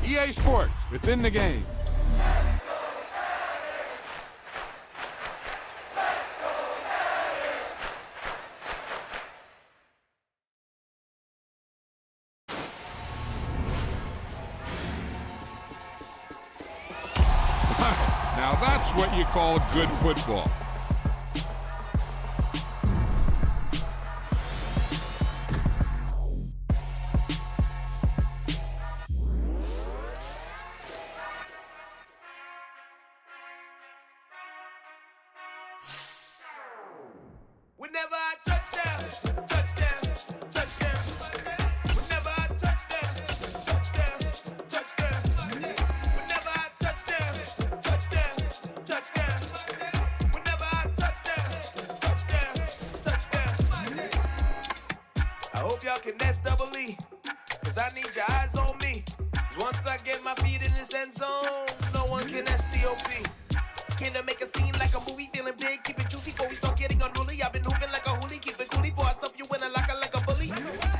EA Sports, within the game. Now that's what you call good football. Whenever I touchdown, touchdown, touchdown. Whenever I touchdown, touchdown, touchdown. Whenever I touchdown, touchdown, touchdown. Whenever I touchdown, touchdown, touchdown. I hope y'all can S-double-E, cause I need your eyes on me. 'Cause once I get my feet in this end zone, no one can S-T-O-P. Came to make a scene like a movie, feeling big, keep it juicy before we start getting unruly. I've been hooping like a hoolie, keep it coolie before I stuff you in a locker like a bully.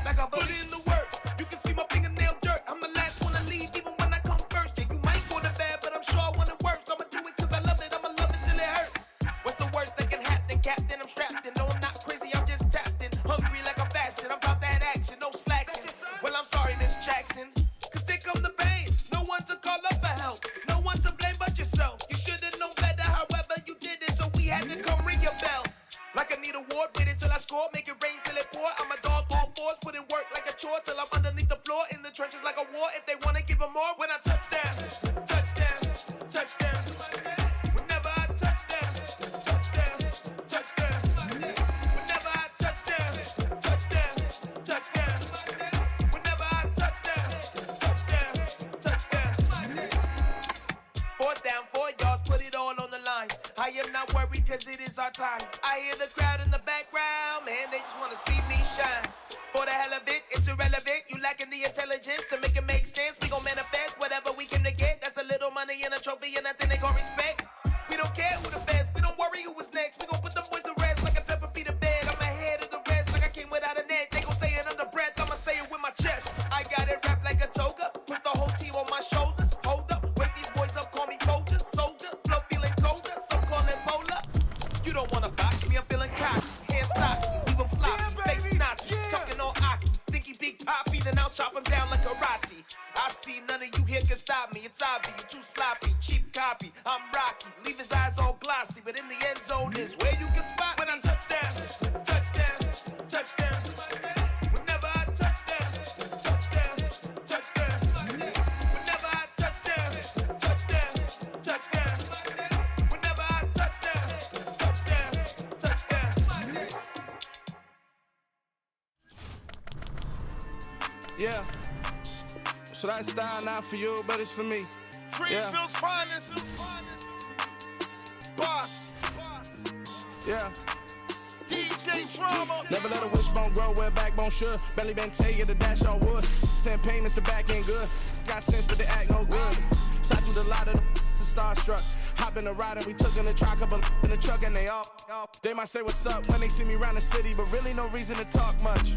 Like a bully in the work, you can see my fingernail dirt. I'm the last one to leave, even when I come first. Yeah, you might go to bad, but I'm sure I want it worse. I'ma do it cause I love it, I'ma love it till it hurts. What's the worst that can happen, Captain? I'm strapped in, no I'm not crazy, I'm just tapped in. Hungry like I'm fasting, I'm about that action, no slacking. Well, I'm sorry, Miss Jackson, cause here come the pain. No one to call up for help, no one to blame but yourself. You should've known better, however you did it, so we had to come ring your bell. Like I need a ward, wait until I score, make it rain till it pour. I'm a dog on fours, put in work like a chore till I'm underneath the floor, in the trenches like a war. If they wanna give them more, when I touchdown, touchdown, touchdown. Whenever I touchdown, touchdown, touchdown. Whenever I touchdown, touchdown, touchdown. Whenever I touchdown, touchdown, touchdown. 4th down, 4 yards, put it all on the line. I am not worried cause it is our time. I hear the crowd in the background, man, they just wanna see me shine. For the hell of it, it's irrelevant. You lacking the intelligence to make it make sense. We gon' manifest whatever we came to get. That's a little money and a trophy and nothing they call respect. We don't care who the best, we don't worry who was next. We gon' put the boys to rest like a temper feet of bed. I'm ahead of the rest like I came without a net. They gon' say it under breath, I'ma say it with my chest. I got it wrapped like a toga, put the whole team on my shoulders. Hold up, wake these boys up, call me Folgers, soldier. Flow feeling colder, some call it polar. You don't wanna box me, I'm feeling cocky. Hair stocky, leave him floppy, face Nazi, talking all Aki. Think he big poppy, then I'll chop him down like karate. I see none of you here can stop me. It's obvious, you too sloppy, cheap copy. I'm Rocky, leave his eyes all glossy, but in the end zone is where you can spot when I touchdown, touchdown, touchdown. Whenever I touchdown, touchdown, touchdown. Whenever I touchdown, touchdown, touchdown. Whenever I touchdown, touchdown, touchdown. Yeah. So that style not for you, but it's for me. Greenfield's finest. Boss. Yeah. DJ Drama. Never let a wishbone grow where a backbone should. Belly been taken to dash all wood. 10 payments, the back ain't good. Got sense, but they act no good. Shot through the lot of the starstruck. Hop in the ride and we took in the truck, up in the truck and they all. They might say what's up when they see me around the city, but really no reason to talk much.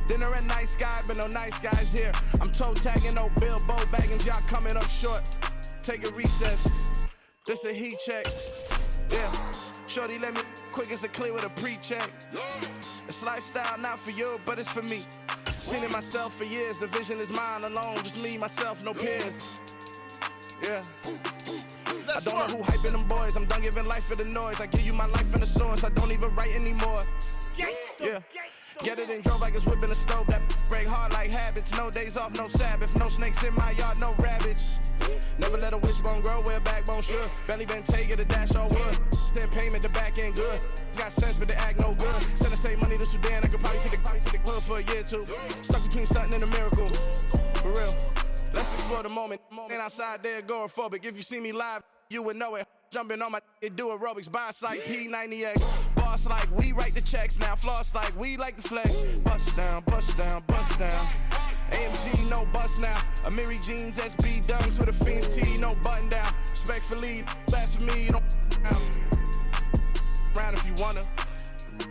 Dinner at nice guy, but no nice guys here. I'm toe tagging, no Bilbo bagging, y'all coming up short. Take a recess. This a heat check. Yeah. Shorty let me quick as a clear with a pre-check. It's lifestyle not for you, but it's for me. Seen it myself for years. The vision is mine alone. Just me, myself, no peers. Yeah. I don't know who hyping them boys. I'm done giving life for the noise. I give you my life in the source. I don't even write anymore. Yeah. Get it and drove like it's whipping a stove. That break hard like habits. No days off, no Sabbath. No snakes in my yard, no rabbits. Never let a wishbone grow where a backbone should. Belly been taken to dash all wood. 10 payment, the back ain't good. Got sense, but they act no good. Send the same money to Sudan. I could probably feed the hood for a year or two. Stuck between stunting and a miracle. For real. Let's explore the moment. Ain't outside there agoraphobic. If you see me live, you would know it. Jumping on my do aerobics, boss like P90X. Boss like we write the checks now. Floss like we like the flex. Bust down, bust down, bust down. AMG, no bust now. Amiri jeans, SB dunks with a Fiends tee, no button down. Respectfully, that's for me, you don't round if you wanna.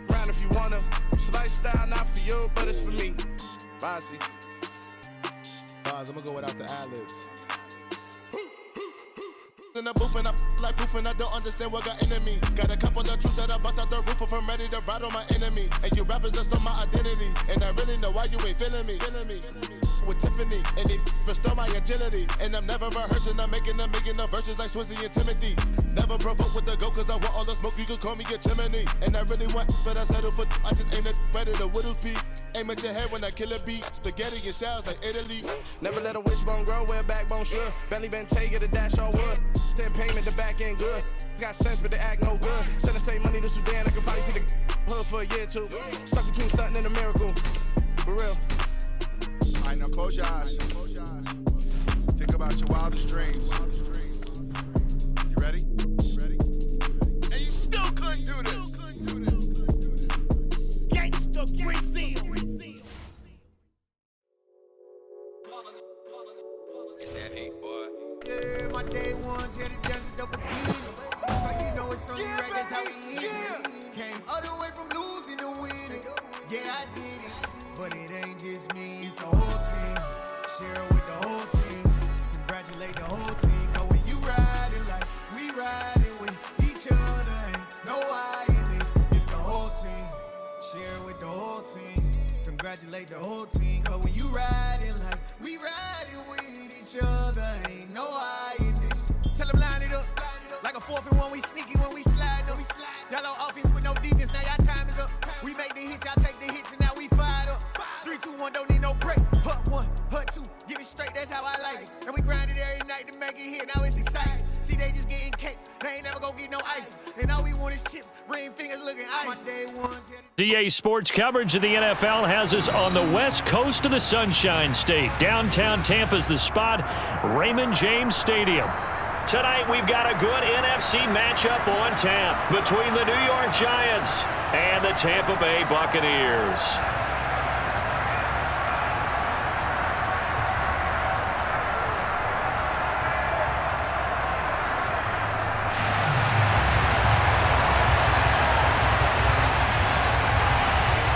Round if you wanna. It's lifestyle not for you, but it's for me. Bossy. bars. I'm gonna go without the ad-libs. In the booth and I like proof and I don't understand what got into me. Got a couple of truths that I bust out the roof if I'm ready to ride on my enemy. And you rappers just stole my identity, and I really know why you ain't feeling me. With Tiffany, and they restore my agility. And I'm never rehearsing, I'm making the verses like Swizzy and Timothy. Never provoke with the go, cause I want all the smoke, you can call me a chimney. And I really want, but I settle for, I just aim it better the widow's peak. Aim at your head when I kill a beat. Spaghetti and shells like Italy. Never let a wishbone grow where a backbone should. Bentley Bentayga, the dash all wood. 10 payment, the back end good. Got sense, but they act no good. Send the same money to Sudan, I could probably see the hood for a year or two. Stuck between stunting and a miracle. For real. All right, now close your eyes. Think about your wildest dreams. You ready? And you still couldn't do this. Gangsta Brazil. It's that hate, boy. Yeah, my day ones here to dance it up again. So you know it's only right, that's how we end. Came all the way from losing to winning. Yeah, I did it. But it ain't just me, it's the whole team. Share it with the whole team. Congratulate the whole team. Cause when you riding like we riding with each other, ain't no I in this. It's the whole team. Share it with the whole team. Congratulate the whole team. Cause when you riding like we riding with each other, ain't no I in this. Tell them line it up. Like a 4th and 1, we sneaky when we slide them. Yellow offense with no defense, now y'all time is up. We make the hits, y'all take the hits, and now we fired up. 3, 2, 1, don't need no break. Hut 1, hut 2, give it straight, that's how I like it. And we grind it every night to make it hit, now it's exciting. See, they just getting cake, they ain't never gonna get no ice. And all we want is chips, ring fingers looking ice. DA Sports coverage of the NFL has us on the west coast of the Sunshine State. Downtown Tampa's the spot, Raymond James Stadium. Tonight, we've got a good NFC matchup on tap between the New York Giants and the Tampa Bay Buccaneers.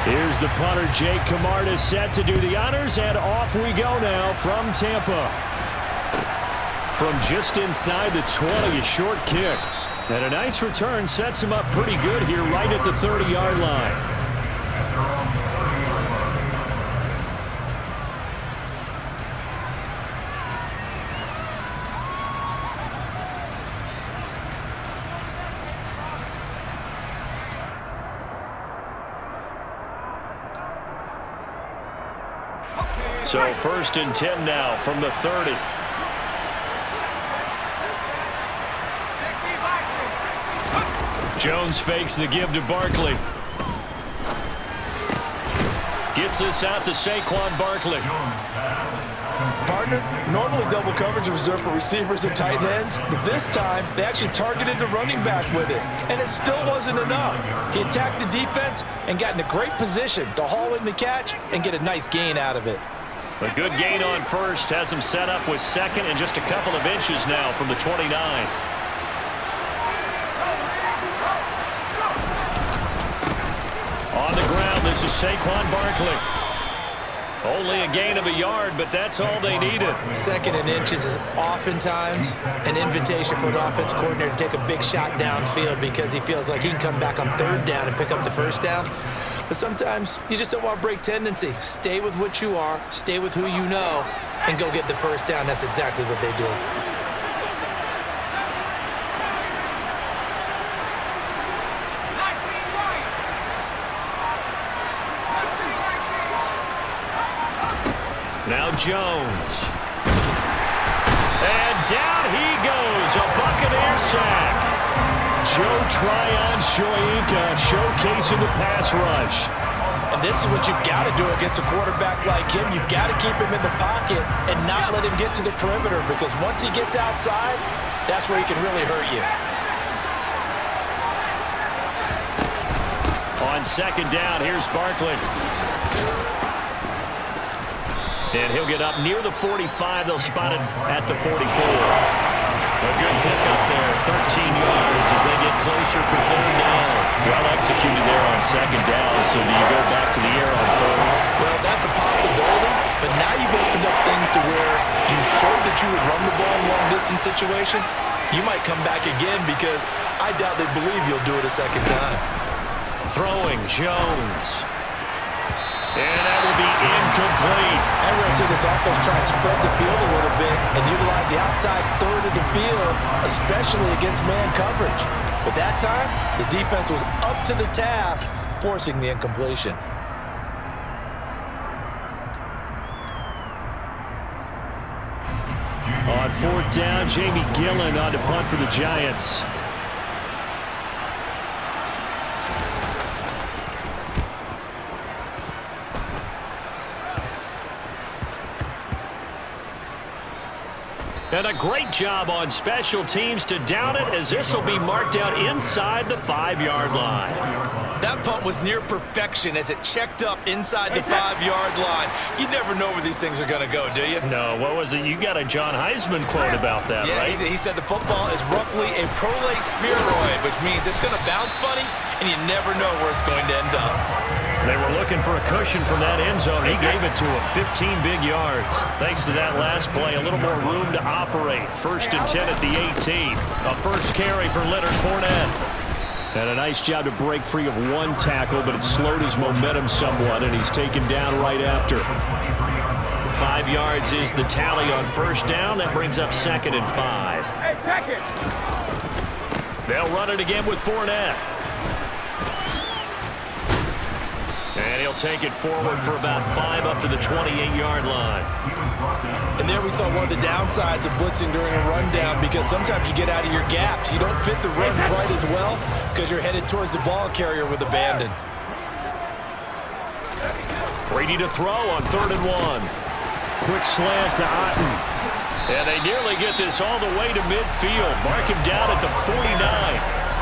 Here's the punter, Jake Camarda, set to do the honors, and off we go now from Tampa. From just inside the 20, a short kick. And a nice return sets him up pretty good here right at the 30-yard line. So 1st and 10 now from the 30. Jones fakes the give to Barkley. Gets this out to Saquon Barkley. Partner, normally double coverage is reserved for receivers and tight ends, but this time they actually targeted the running back with it, and it still wasn't enough. He attacked the defense and got in a great position to haul in the catch and get a nice gain out of it. A good gain on 1st has him set up with 2nd and just a couple of inches now from the 29. On the ground, this is Saquon Barkley. Only a gain of a yard, but that's all they needed. 2nd and inches is oftentimes an invitation for an offense coordinator to take a big shot downfield because he feels like he can come back on 3rd down and pick up the 1st down. But sometimes you just don't want to break tendency. Stay with what you are, stay with who you know, and go get the 1st down. That's exactly what they did. Now Jones. And down he goes, a Buccaneer sack. Joe Tryon-Shoyinka showcasing the pass rush. And this is what you've got to do against a quarterback like him. You've got to keep him in the pocket and not let him get to the perimeter, because once he gets outside, that's where he can really hurt you. On 2nd down, here's Barkley. And he'll get up near the 45. They'll spot it at the 44. A good pickup there, 13 yards as they get closer for 3rd down. Well executed there on 2nd down, so do you go back to the air on 3rd? Well, that's a possibility, but now you've opened up things to where you showed that you would run the ball in long-distance situation, you might come back again because I doubt they believe you'll do it a second time. Throwing, Jones. And that will be incomplete. And we're going to see this offense try and spread the field a little bit and utilize the outside third of the field, especially against man coverage. But that time, the defense was up to the task, forcing the incompletion. On fourth down, Jamie Gillen on to punt for the Giants. And a great job on special teams to down it, as this will be marked out inside the 5-yard line. That punt was near perfection as it checked up inside the 5-yard line. You never know where these things are going to go, do you? No, what was it? You got a John Heisman quote about that, yeah, right? He said the football is roughly a prolate spheroid, which means it's going to bounce funny, and you never know where it's going to end up. They were looking for a cushion from that end zone. He gave it to him. 15 big yards. Thanks to that last play, a little more room to operate. 1st and 10 at the 18. A first carry for Leonard Fournette. And a nice job to break free of one tackle, but it slowed his momentum somewhat, and he's taken down right after. 5 yards is the tally on first down. That brings up 2nd and 5. Hey, check it. They'll run it again with Fournette. And he'll take it forward for about 5 up to the 28-yard line. And there we saw one of the downsides of blitzing during a rundown, because sometimes you get out of your gaps. You don't fit the run quite as well because you're headed towards the ball carrier with abandon. Brady to throw on 3rd and 1. Quick slant to Otten. And they nearly get this all the way to midfield. Mark him down at the 49.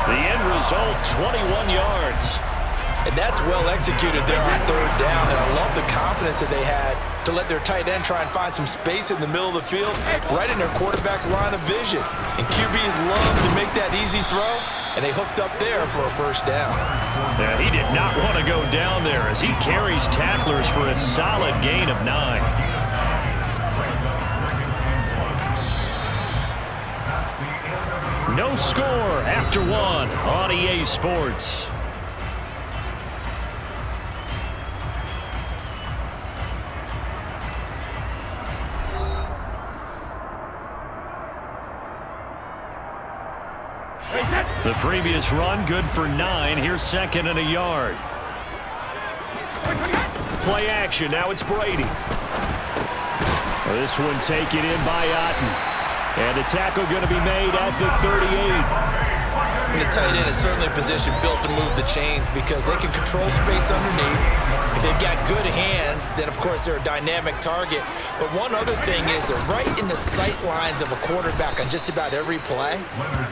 The end result, 21 yards. And that's well executed there on 3rd down. And I love the confidence that they had to let their tight end try and find some space in the middle of the field, right in their quarterback's line of vision. And QBs love to make that easy throw, and they hooked up there for a first down. Yeah, he did not want to go down there as he carries tacklers for a solid gain of 9. No score after 1 on EA Sports. The previous run good for 9. Here's 2nd and a yard. Play action. Now it's Brady. This one taken in by Otten. And the tackle going to be made at the 38. The tight end is certainly a position built to move the chains because they can control space underneath. If they've got good hands, then of course they're a dynamic target. But one other thing is they're right in the sight lines of a quarterback on just about every play.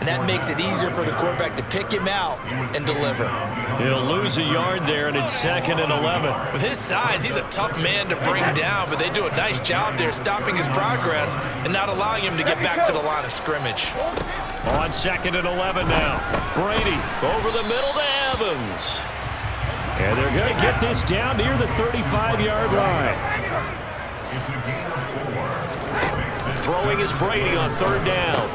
And that makes it easier for the quarterback to pick him out and deliver. He'll lose a yard there, and it's 2nd and 11. With his size, he's a tough man to bring down, but they do a nice job there stopping his progress and not allowing him to get back to the line of scrimmage. On 2nd and 11 now. Brady over the middle to Evans. And they're going to get this down near the 35-yard line. Throwing is Brady on 3rd down.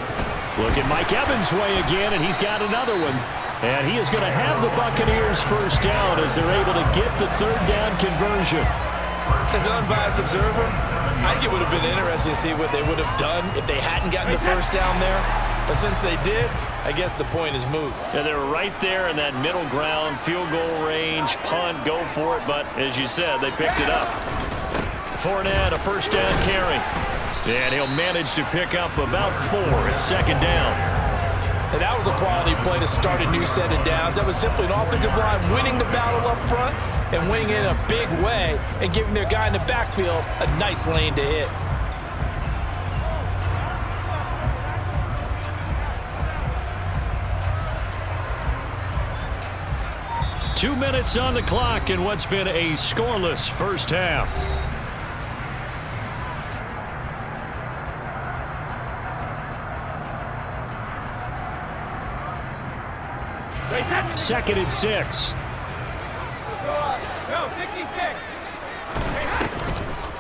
Look at Mike Evans' way again, and he's got another one. And he is going to have the Buccaneers first down as they're able to get the 3rd down conversion. As an unbiased observer, I think it would have been interesting to see what they would have done if they hadn't gotten the first down there. But since they did, I guess the point is moot. Yeah, they were right there in that middle ground, field goal range, punt, go for it. But as you said, they picked it up. Fournette, a first down carry. And he'll manage to pick up about 4 at 2nd down. And that was a quality play to start a new set of downs. That was simply an offensive line winning the battle up front and winning it in a big way and giving their guy in the backfield a nice lane to hit. Two minutes on the clock in what's been a scoreless first half. Second and 6.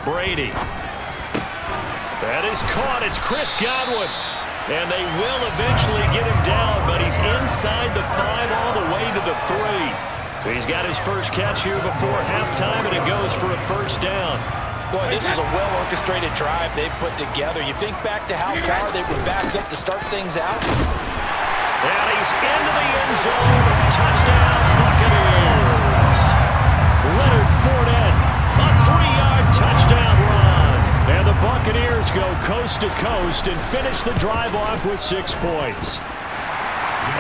Brady. That is caught. It's Chris Godwin. And they will eventually get him down, but he's inside the 5 all the way to the 3. He's got his first catch here before halftime, and it goes for a first down. Boy, this is a well-orchestrated drive they've put together. You think back to how far they were backed up to start things out. And he's into the end zone. Touchdown, Buccaneers. Leonard Fournette, a 3-yard touchdown run. And the Buccaneers go coast to coast and finish the drive off with 6 points.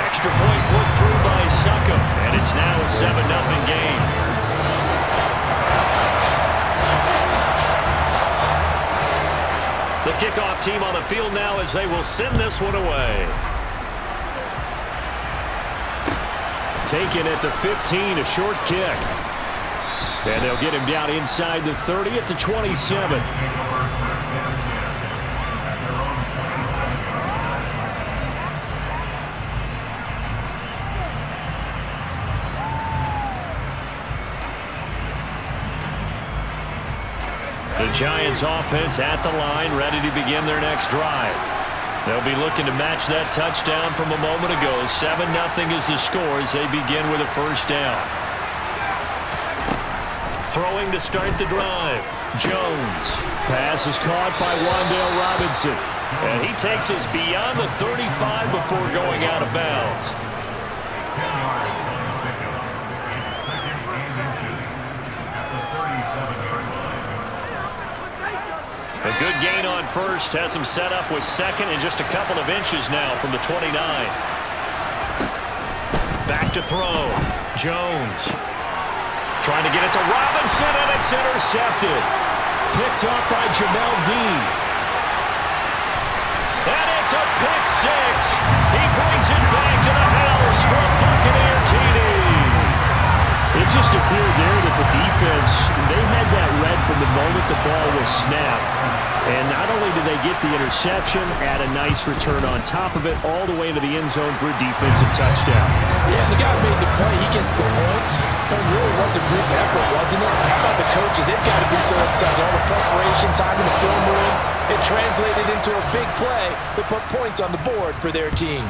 Extra point put through by Succop, and it's now a 7-0 game. The kickoff team on the field now as they will send this one away. Taken at the 15, a short kick. And they'll get him down inside the 30 at the 27. The Giants offense at the line, ready to begin their next drive. They'll be looking to match that touchdown from a moment ago. 7-0 is the score as they begin with a first down. Throwing to start the drive. Jones. Pass is caught by Wan'Dale Robinson. And he takes us beyond the 35 before going out of bounds. A good gain on first. Has him set up with second and just a couple of inches now from the 29. Back to throw. Jones. Trying to get it to Robinson, and it's intercepted. Picked up by Jamel Dean. And it's a pick six. He brings it back to the house for a Buccaneer TD. It just appeared there that the defense, they had that read from the moment the ball was snapped. And not only did they get the interception, add a nice return on top of it, all the way to the end zone for a defensive touchdown. Yeah, the guy made the play. He gets the points. But it really was a group effort, wasn't it? How about the coaches? They've got to be so excited. All the preparation, time in the film room, it translated into a big play that put points on the board for their team.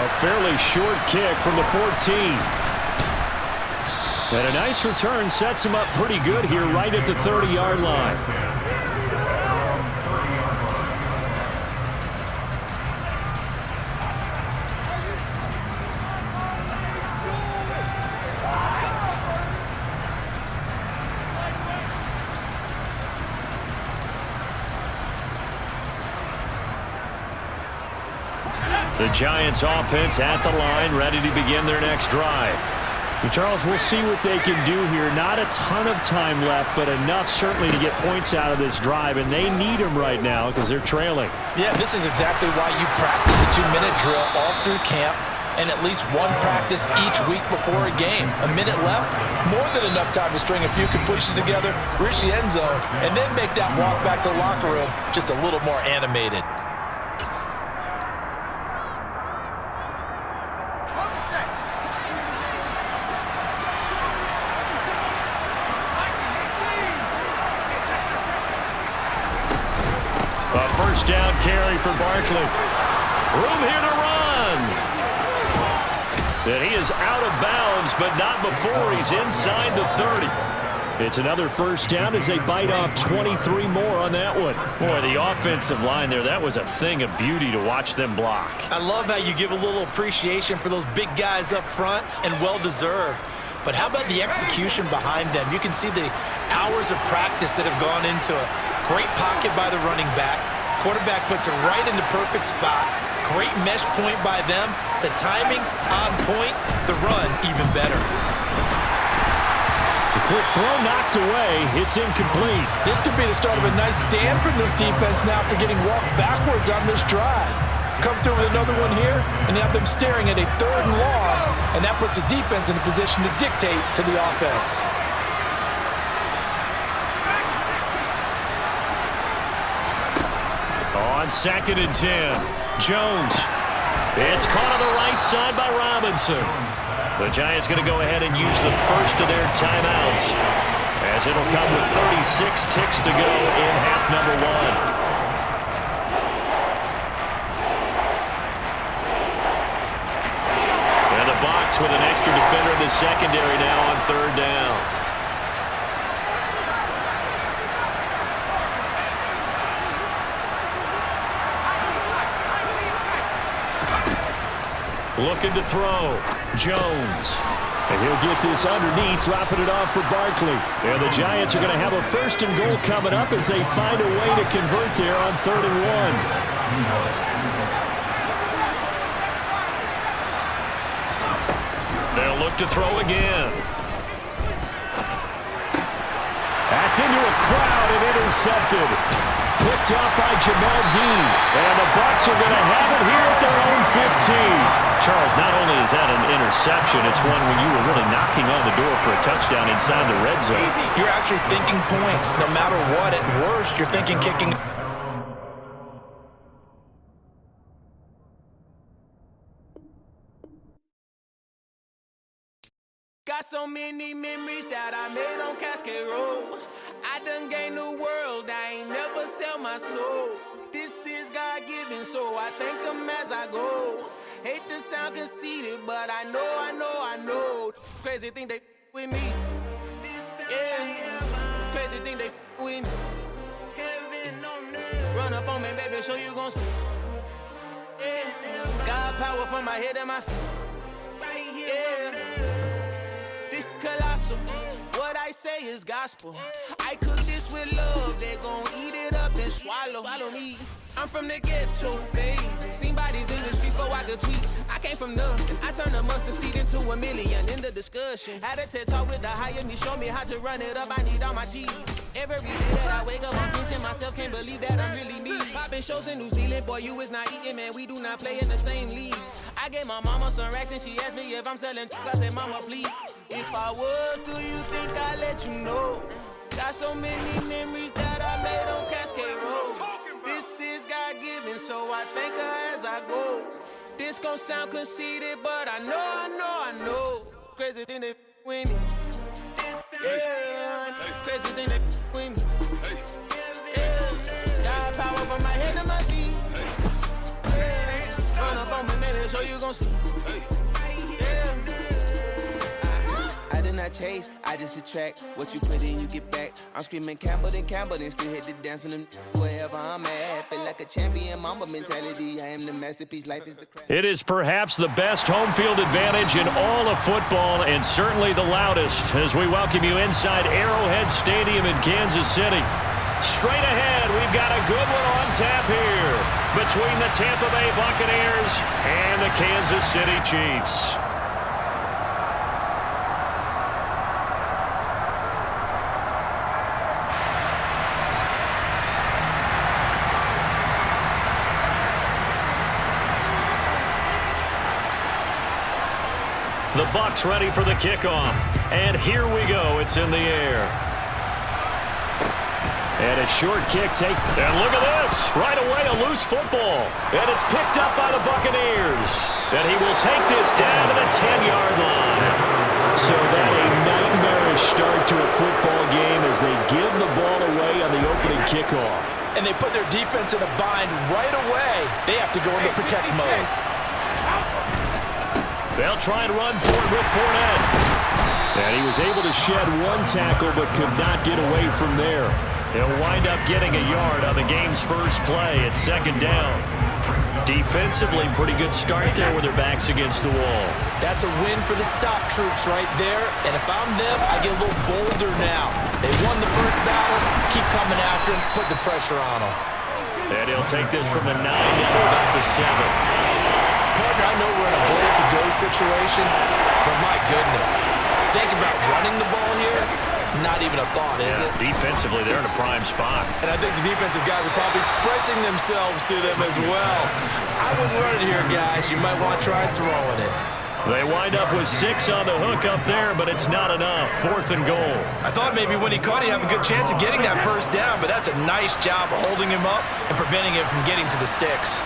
A fairly short kick from the 14. And a nice return sets him up pretty good here right at the 30-yard line. The Giants offense at the line, ready to begin their next drive. Charles, we'll see what they can do here. Not a ton of time left, but enough certainly to get points out of this drive, and they need them right now because they're trailing. Yeah, this is exactly why you practice a 2-minute drill all through camp and at least one practice each week before a game. A minute left, more than enough time to string a few completions together, reach the end zone, and then make that walk back to the locker room just a little more animated. A first down carry for Barkley. Room here to run. And he is out of bounds, but not before he's inside the 30. It's another first down as they bite off 23 more on that one. Boy, the offensive line there, that was a thing of beauty to watch them block. I love how you give a little appreciation for those big guys up front, and well-deserved. But how about the execution behind them? You can see the hours of practice that have gone into it. Great pocket by the running back. Quarterback puts it right in the perfect spot. Great mesh point by them. The timing on point. The run even better. The quick throw knocked away. It's incomplete. This could be the start of a nice stand from this defense now for getting walked backwards on this drive. Come through with another one here, and have them staring at a 3rd and long, and that puts the defense in a position to dictate to the offense. On 2nd and 10, Jones. It's caught on the right side by Robinson. The Giants going to go ahead and use the first of their timeouts. as it'll come with 36 ticks to go in half number one. And the Bucs with an extra defender in the secondary now on third down. Looking to throw. Jones. And he'll get this underneath, dropping it off for Barkley. And the Giants are going to have a first and goal coming up as they find a way to convert there on 3rd and 1. They'll look to throw again. That's into a crowd and intercepted. Picked up by Jamel Dean. And the Bucs are going to have it here at their own 15. Charles, not only is that an interception, it's one when you were really knocking on the door for a touchdown inside the red zone. You're actually thinking points. No matter what, at worst, you're thinking kicking. Got so many memories that I made on Cascade Road. I done gained the world, I ain't never sell my soul. This is God-given, so I thank him as I go. Hate to sound conceited, but I know. Crazy thing they with me. Yeah, crazy thing they with me. Run up on me, baby, show you gon' see. Yeah, God power from my head and my feet. Yeah, this colossal. What I say is gospel. I cook this with love. They gon' eat it up and swallow me. I'm from the ghetto, babe. Seen bodies in the street before I could tweet. I came from nothing. I turned a mustard seed into $1 million in the discussion. Had a TED talk with the higher me, show me how to run it up. I need all my cheese. Every day that I wake up, I'm pinching myself. Can't believe that I'm really me. Popping shows in New Zealand, boy, you is not eating, man. We do not play in the same league. I gave my mama some racks and she asked me if I'm selling. I said, mama, please. If I was, do you think I'd let you know? Got so many memories that I made on Cascade Road. This is God-given, so I thank her as I go. This gon' sound conceited, but I know. Crazy thing they with me. Yeah, crazy thing they with me. Yeah, God power from my head to my feet. Yeah, run up on me, maybe so you gon' see. I did not chase, I just attract. What you put in, you get back. I'm screaming Campbell, then still hit the dance and wherever I'm at. Feel like a champion, Mamba mentality. I am the masterpiece, life is the craft. It is perhaps the best home field advantage in all of football and certainly the loudest as we welcome you inside Arrowhead Stadium in Kansas City. Straight ahead, we've got a good one on tap here between the Tampa Bay Buccaneers and the Kansas City Chiefs. The Bucs ready for the kickoff. And here we go. It's in the air. And a short kick take. And look at this. Right away, a loose football. And it's picked up by the Buccaneers. And he will take this down to the 10-yard line. So that a nightmarish start to a football game as they give the ball away on the opening kickoff. And they put their defense in a bind right away. They have to go into protect mode. They'll try and run for it with Fournette. And he was able to shed one tackle but could not get away from there. He'll wind up getting a yard on the game's first play at 2nd down. Defensively, pretty good start there with their backs against the wall. That's a win for the stop troops right there. And if I'm them, I get a little bolder now. They won the first battle. Keep coming after him. Put the pressure on him. And he'll take this from the 9 down to about the 7. Partner, I know we're in a goal-to-go situation, but my goodness. Think about running the ball here. Not even a thought, is it? Defensively, they're in a prime spot. And I think the defensive guys are probably expressing themselves to them as well. I wouldn't run it here, guys. You might want to try throwing it. They wind up with 6 on the hook up there, but it's not enough. 4th and goal. I thought maybe when he caught it, he'd have a good chance of getting that first down, but that's a nice job of holding him up and preventing him from getting to the sticks.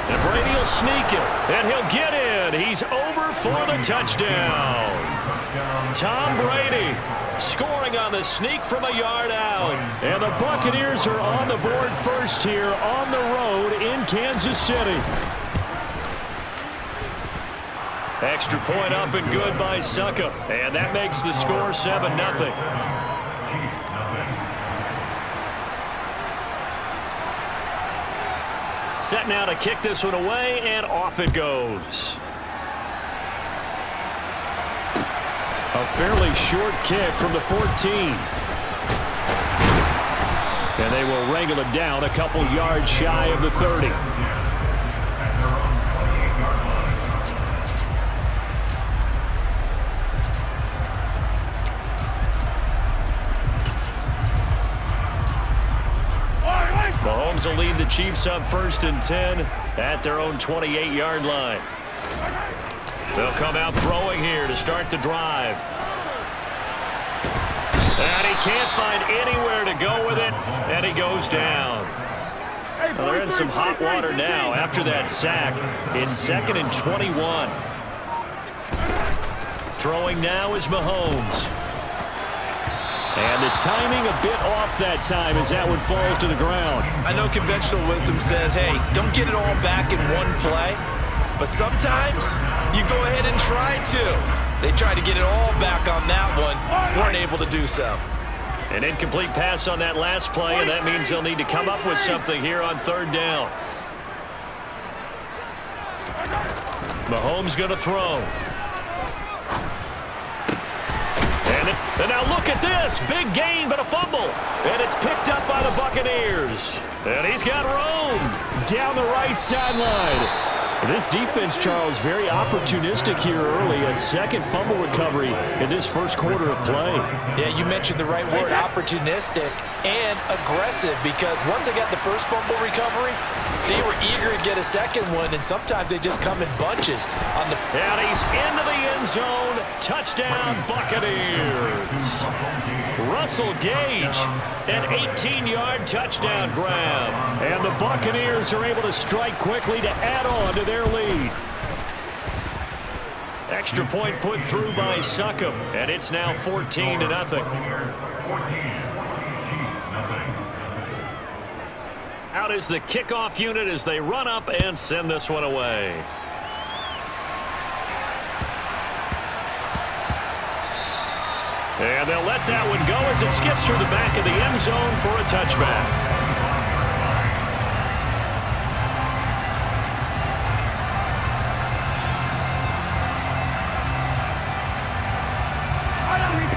And Brady will sneak it, and he'll get in. He's over for the touchdown. Tom Brady scoring on the sneak from a yard out. And the Buccaneers are on the board first here on the road in Kansas City. Extra point up and good by Suckup. And that makes the score 7-0. Set now to kick this one away, and off it goes. A fairly short kick from the 14. And they will wrangle it down a couple yards shy of the 30. Mahomes will lead the Chiefs up 1st and 10 at their own 28-yard line. They'll come out throwing here to start the drive. And he can't find anywhere to go with it, and he goes down. Well, they're in some hot water now after that sack. It's 2nd and 21. Throwing now is Mahomes. And the timing a bit off that time as that one falls to the ground. I know conventional wisdom says, hey, don't get it all back in one play. But sometimes you go ahead and try to. They tried to get it all back on that one. Weren't able to do so. An incomplete pass on that last play, and that means they'll need to come up with something here on 3rd down. Mahomes going to throw. And now look at this. Big gain, but a fumble. And it's picked up by the Buccaneers. And he's got room down the right sideline. This defense, Charles, very opportunistic here early. A second fumble recovery in this first quarter of play. Yeah, you mentioned the right word, opportunistic and aggressive, because once they got the first fumble recovery, they were eager to get a second one, and sometimes they just come in bunches. And he's into the end zone. Touchdown, Buccaneers. Russell Gage, an 18-yard touchdown grab. And the Buccaneers are able to strike quickly to add on to their lead. Extra point put through by Suckup, and it's now 14-0. Out is the kickoff unit as they run up and send this one away. And they'll let that one go as it skips through the back of the end zone for a touchback.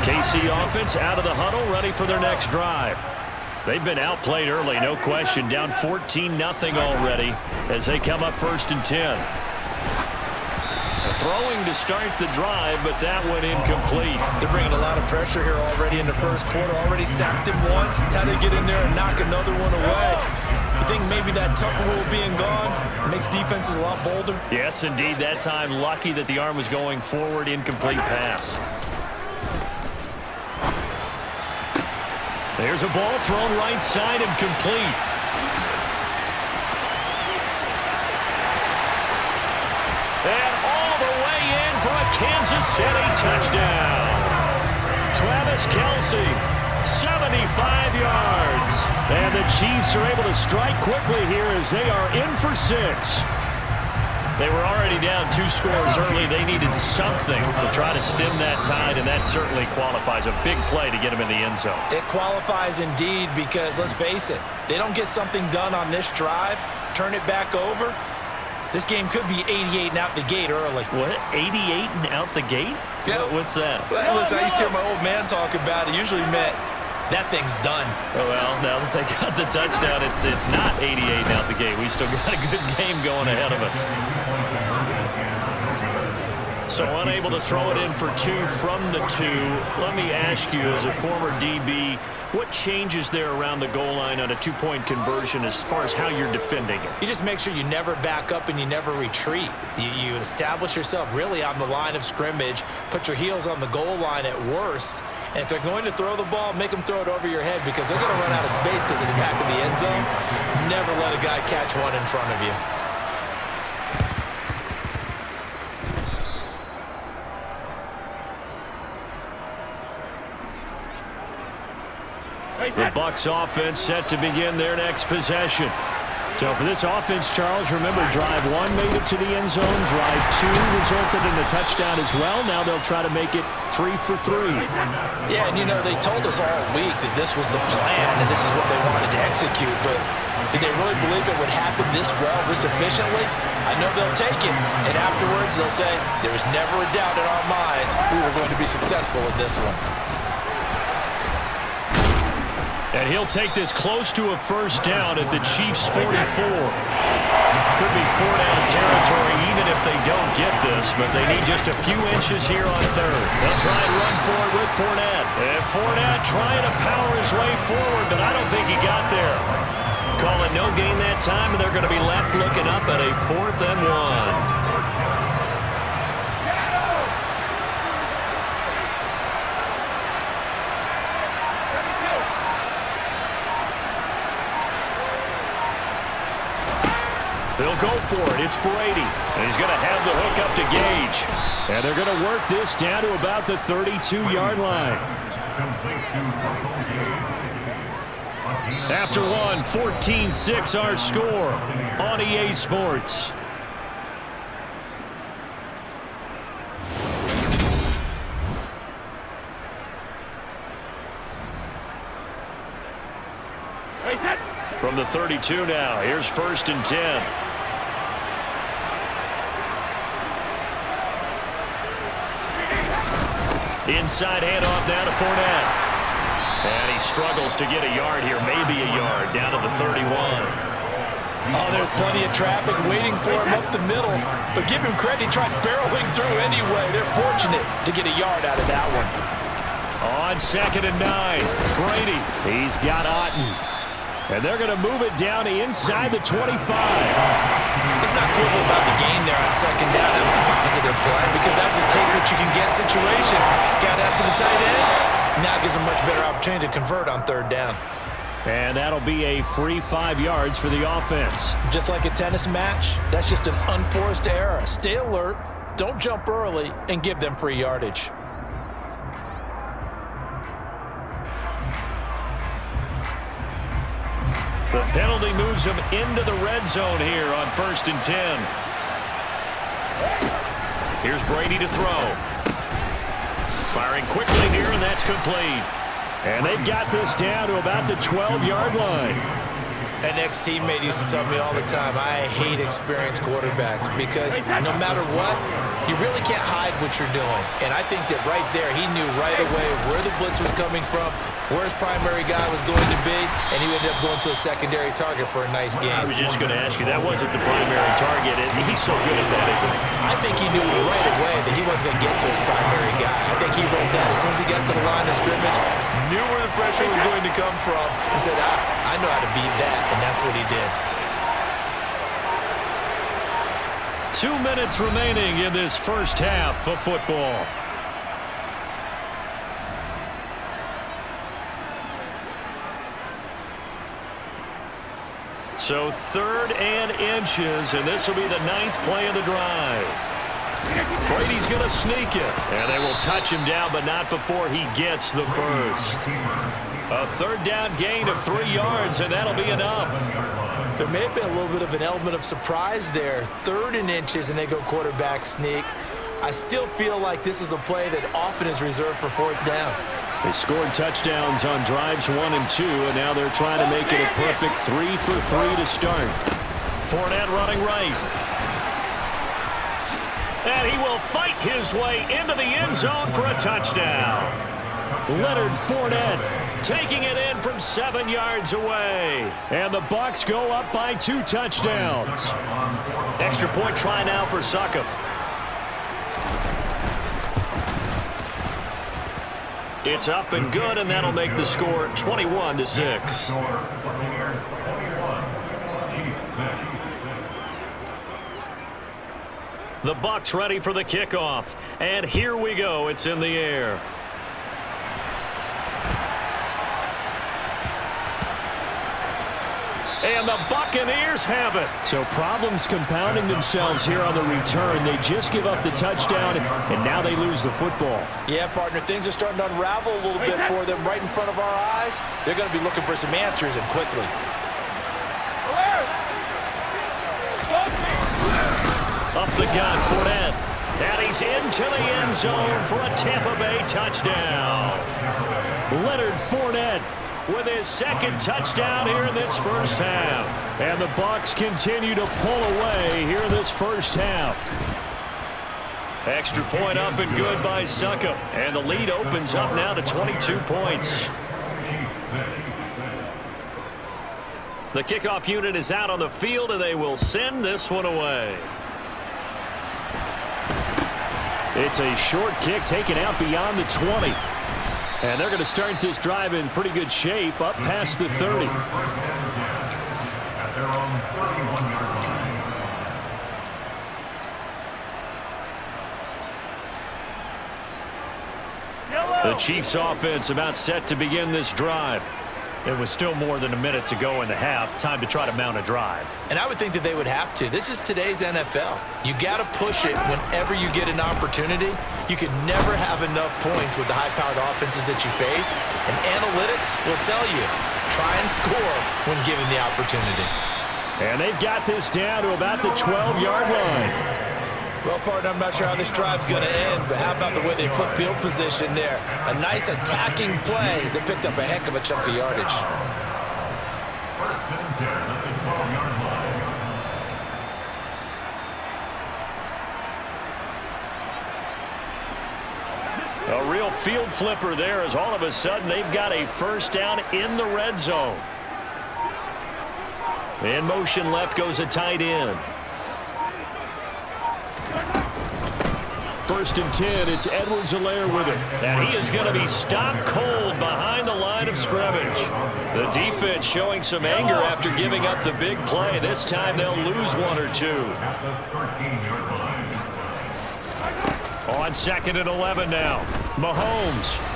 KC offense out of the huddle, ready for their next drive. They've been outplayed early, no question. Down 14-0 already as they come up 1st and 10. Throwing to start the drive, but that one incomplete. They're bringing a lot of pressure here already in the first quarter. Already sacked him once. How to get in there and knock another one away. I think maybe that Tucker rule being gone makes defenses a lot bolder. Yes, indeed. That time, lucky that the arm was going forward. Incomplete pass. There's a ball thrown right side and complete. And all the way in for a Kansas City touchdown. Travis Kelce, 75 yards. And the Chiefs are able to strike quickly here as they are in for 6. They were already down 2 scores early. They needed something to try to stem that tide, and that certainly qualifies. A big play to get them in the end zone. It qualifies indeed because, let's face it, they don't get something done on this drive, turn it back over, this game could be 88 and out the gate early. What? 88 and out the gate? Yeah. What's that? Well, listen, I used to hear my old man talk about it. Usually meant that thing's done. Oh, well, now that they got the touchdown, it's not 88 and out the gate. We still got a good game going ahead of us. So unable to throw it in for 2 from the 2. Let me ask you, as a former DB, what changes there around the goal line on a 2-point conversion as far as how you're defending it? You just make sure you never back up and you never retreat. You establish yourself really on the line of scrimmage, put your heels on the goal line at worst, and if they're going to throw the ball, make them throw it over your head because they're going to run out of space because of the back of the end zone. Never let a guy catch one in front of you. Bucs offense set to begin their next possession. So for this offense, Charles, remember, drive 1 made it to the end zone. Drive 2 resulted in a touchdown as well. Now they'll try to make it 3 for 3. Yeah, and you know, they told us all week that this was the plan and this is what they wanted to execute, but did they really believe it would happen this well, this efficiently? I know they'll take it, and afterwards they'll say, there was never a doubt in our minds we were going to be successful in this one. And he'll take this close to a first down at the Chiefs' 44. Could be 4-down territory even if they don't get this, but they need just a few inches here on third. They'll try and run for it with Fournette. And Fournette trying to power his way forward, but I don't think he got there. Calling no gain that time, and they're going to be left looking up at a 4th and 1. They'll go for it. It's Brady. And he's going to have the hook up to Gage. And they're going to work this down to about the 32-yard line. After one, 14-6 our score on EA Sports. From the 32 now, here's 1st and 10. Inside handoff now to Fournette. And he struggles to get a yard here, maybe a yard, down to the 31. Oh, there's plenty of traffic waiting for him up the middle. But give him credit, he tried barreling through anyway. They're fortunate to get a yard out of that one. On 2nd and 9, Brady. He's got Otten. And they're going to move it down to inside the 25. It's not quibble about the game there on 2nd down. That was a positive play because that was a take-what-you-can-get situation. Got out to the tight end. Now it gives them much better opportunity to convert on 3rd down. And that'll be a free 5 yards for the offense. Just like a tennis match, that's just an unforced error. Stay alert, don't jump early, and give them free yardage. The penalty moves him into the red zone here on 1st and 10. Here's Brady to throw. Firing quickly here, and that's complete. And they've got this down to about the 12-yard line. An ex-teammate used to tell me all the time, I hate experienced quarterbacks because no matter what, you really can't hide what you're doing. And I think that right there, he knew right away where the blitz was coming from, where his primary guy was going to be, and he ended up going to a secondary target for a nice game. I was just going to ask you, that wasn't the primary target. He's so good at that, isn't he? I think he knew right away that he wasn't going to get to his primary guy. I think he read that. As soon as he got to the line of scrimmage, knew where the pressure was going to come from, and said, I know how to beat that, and that's what he did. 2 minutes remaining in this first half of football. So 3rd and inches, and this will be the 9th play of the drive. Brady's going to sneak it, and they will touch him down, but not before he gets the first. A 3rd down gain of 3 yards, and that'll be enough. There may have been a little bit of an element of surprise there. 3rd and inches, and they go quarterback sneak. I still feel like this is a play that often is reserved for 4th down. They scored touchdowns on drives 1 and 2, and now they're trying to make it a perfect 3 for 3 to start. Fournette running right. And he will fight his way into the end zone for a touchdown. Leonard Fournette taking it in from 7 yards away. And the Bucs go up by 2 touchdowns. Extra point try now for Succop. It's up and good, and that'll make the score 21-6. The Bucs ready for the kickoff, and here we go. It's in the air. And the Buccaneers have it. So problems compounding themselves here on the return. They just give up the touchdown, and now they lose the football. Yeah, partner, things are starting to unravel a little bit for them right in front of our eyes. They're going to be looking for some answers, and quickly. Up the gun, Fournette. And he's into the end zone for a Tampa Bay touchdown. Leonard Fournette with his second touchdown here in this first half. And the Bucs continue to pull away here in this first half. Extra point up and good by Succop. And the lead opens up now to 22 points. The kickoff unit is out on the field, and they will send this one away. It's a short kick taken out beyond the 20. And they're going to start this drive in pretty good shape up past the 30. The Chiefs offense about set to begin this drive. It was still more than a minute to go in the half. Time to try to mount a drive. And I would think that they would have to. This is today's NFL. You got to push it whenever you get an opportunity. You can never have enough points with the high-powered offenses that you face. And analytics will tell you, try and score when given the opportunity. And they've got this down to about the 12-yard line. Well, partner, I'm not sure how this drive's going to end, but how about the way they flip field position there? A nice attacking play that picked up a heck of a chunk of yardage. A real field flipper there as all of a sudden they've got a first down in the red zone. In motion left goes a tight end. First and 10, it's Edwards-Helaire with it. And he is going to be stopped cold behind the line of scrimmage. The defense showing some anger after giving up the big play. This time they'll lose one or two. On 2nd and 11 now, Mahomes.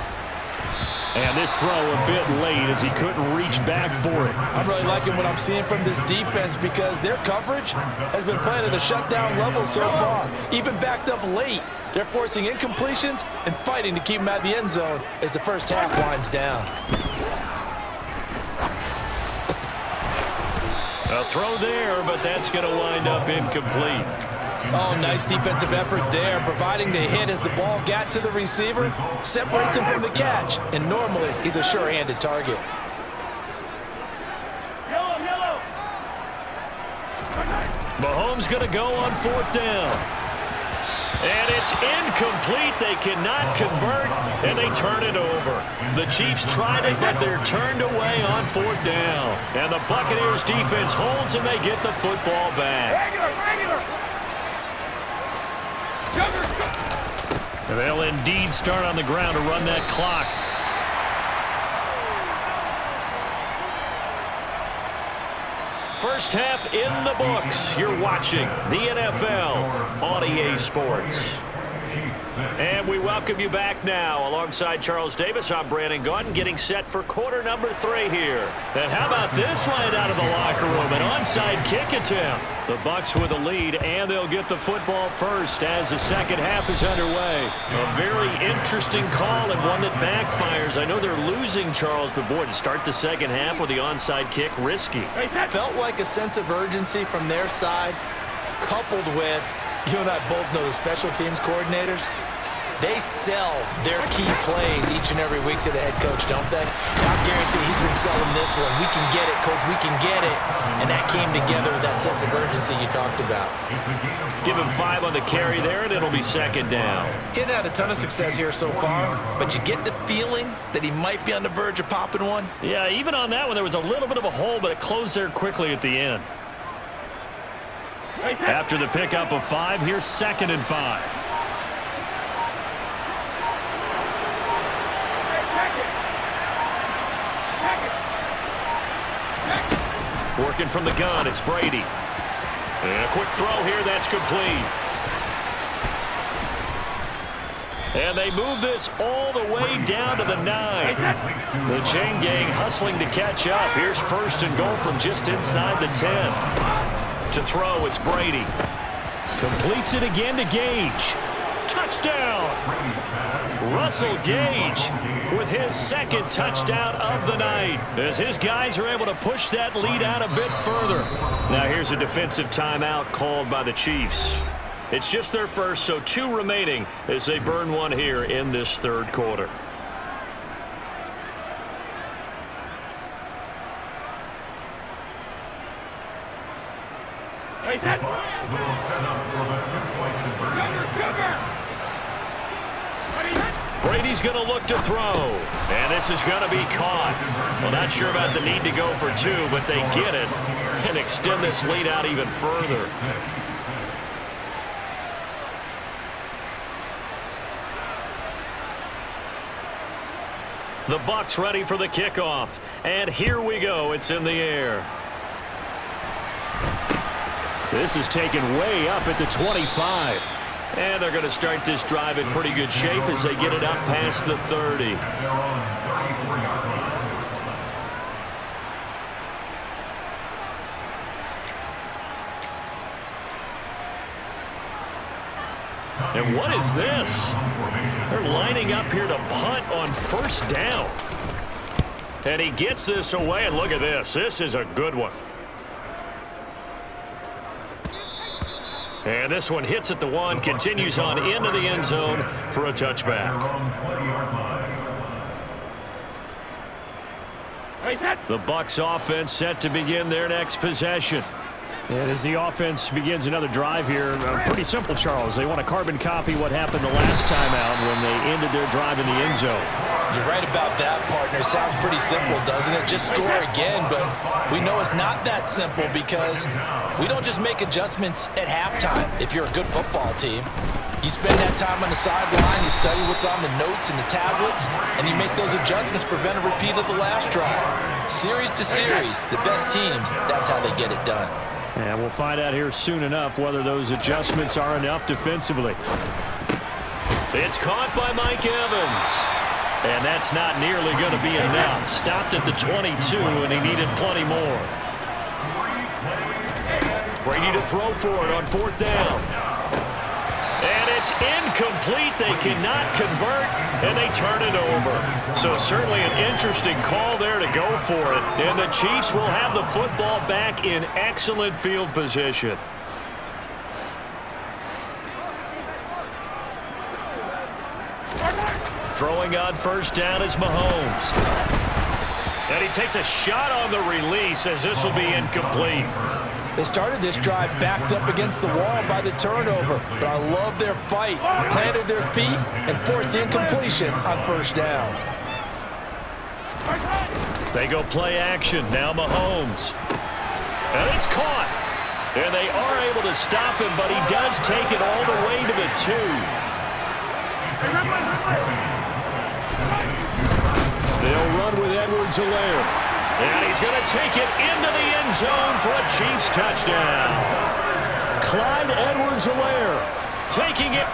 And this throw a bit late as he couldn't reach back for it. I'm really liking what I'm seeing from this defense because their coverage has been playing at a shutdown level so far. Even backed up late, they're forcing incompletions and fighting to keep them at the end zone as the first half winds down. A throw there, but that's going to wind up incomplete. Oh, nice defensive effort there, providing the hit as the ball got to the receiver, separates him from the catch, and normally he's a sure-handed target. Mahomes going to go on 4th down. And it's incomplete. They cannot convert, and they turn it over. The Chiefs tried it, but they're turned away on 4th down. And the Buccaneers defense holds, and they get the football back. They'll indeed start on the ground to run that clock. First half in the books. You're watching the NFL on EA Sports. And we welcome you back now. Alongside Charles Davis, I'm Brandon Gunn, getting set for quarter number 3 here. And how about this line out of the locker room? An onside kick attempt. The Bucs with a lead, and they'll get the football first as the second half is underway. A very interesting call and one that backfires. I know they're losing, Charles, but boy, to start the second half with the onside kick, risky. Felt like a sense of urgency from their side, coupled with, you and I both know the special teams coordinators. They sell their key plays each and every week to the head coach, don't they? I guarantee he's been selling this one. We can get it, coach, we can get it. And that came together with that sense of urgency you talked about. Give him 5 on the carry there, and it'll be second down. He hadn't had a ton of success here so far, but you get the feeling that he might be on the verge of popping one. Yeah, even on that one, there was a little bit of a hole, but it closed there quickly at the end. After the pickup of 5, here's 2nd and 5. Working from the gun, it's Brady. And a quick throw here, that's complete. And they move this all the way down to the 9. The chain gang hustling to catch up. Here's 1st and goal from just inside the 10. To throw, it's Brady. Completes it again to Gage. Touchdown! Russell Gage with his 2nd touchdown of the night as his guys are able to push that lead out a bit further. Now here's a defensive timeout called by the Chiefs. It's just their first, so 2 remaining as they burn one here in this 3rd quarter. Brady's going to look to throw, and this is going to be caught. Well, not sure about the need to go for 2, but they get it and extend this lead out even further. The Bucs ready for the kickoff, and here we go. It's in the air. This is taken way up at the 25. And they're going to start this drive in pretty good shape as they get it up past the 30. And what is this? They're lining up here to punt on 1st down. And he gets this away, and look at this. This is a good one. And this one hits at the 1, continues on into the end zone for a touchback. The Bucs offense set to begin their next possession. And as the offense begins another drive here, pretty simple, Charles. They want to carbon copy what happened the last time out when they ended their drive in the end zone. You're right about that, partner. Sounds pretty simple, doesn't it? Just score again, but we know it's not that simple because we don't just make adjustments at halftime if you're a good football team. You spend that time on the sideline, you study what's on the notes and the tablets, and you make those adjustments, prevent a repeat of the last drive. Series to series, the best teams, that's how they get it done. And we'll find out here soon enough whether those adjustments are enough defensively. It's caught by Mike Evans. And that's not nearly going to be enough. Stopped at the 22, and he needed plenty more. Brady to throw for it on 4th down. And it's incomplete. They cannot convert, and they turn it over. So certainly an interesting call there to go for it. And the Chiefs will have the football back in excellent field position. Throwing on 1st down is Mahomes. And he takes a shot on the release as this will be incomplete. They started this drive backed up against the wall by the turnover, but I love their fight. Planted their feet and forced the incompletion on 1st down. They go play action. Now Mahomes. And it's caught. And they are able to stop him, but he does take it all the way to the 2. They'll run with Edwards-Helaire. And he's going to take it into the end zone for a Chiefs touchdown. Clyde Edwards-Helaire taking it